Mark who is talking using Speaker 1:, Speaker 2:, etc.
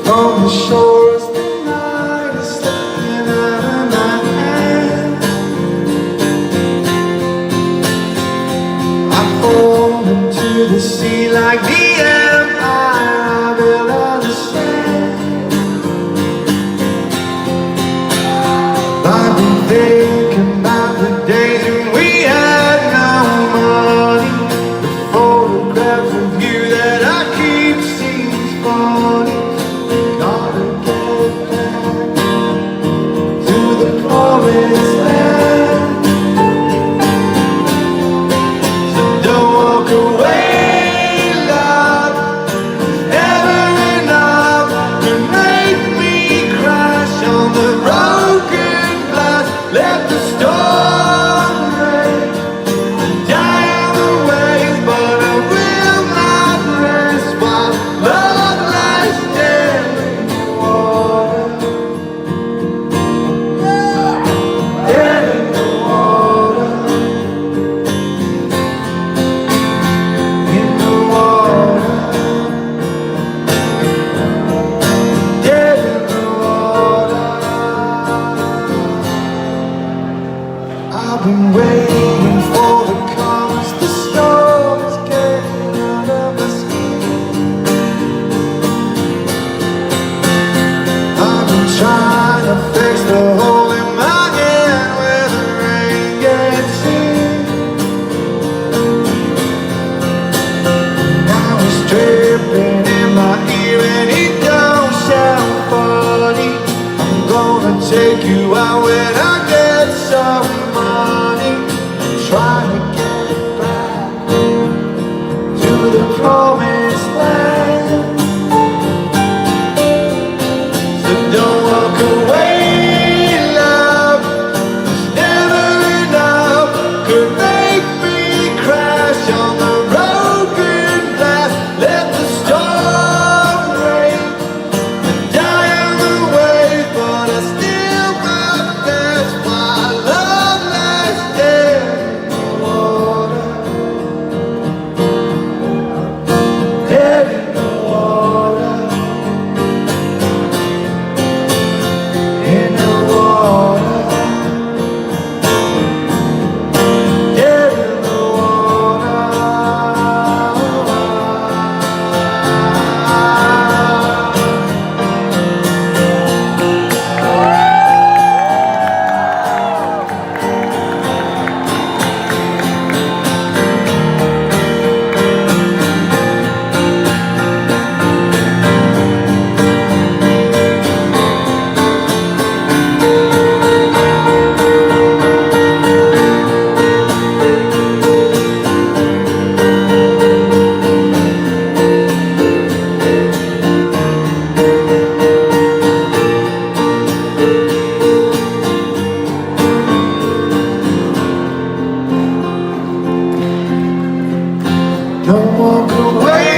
Speaker 1: from the shores, the night is slipping out of my hand. I fall into the sea like the empire I built on the sand. I've been thinking about the days when we had no money. The photographs of you that I keep seems funny. Gotta get back to the promised land. So don't walk away, love. Never enough to make me crash on the broken glass. Let the storm rage and die on the waves, but I will not rest while love lies dead in the water. Dead in the water. In the water. Dead in the water. I've been waiting for the calms, the storm is getting out of my skin. I've been trying to fix the hole in my hand where the rain gets in. Now it's dripping in my ear and it don't sound funny. I'm gonna take you out when I get some money. I'm trying to get back to the promised land. So don't walk away, love. There's never enough could make me crash on the broken glass. Let the storm rage and die on the waves, but I still got that's why love lies dead in the water. Dead in the water. In the water. Dead in the water. Don't walk away.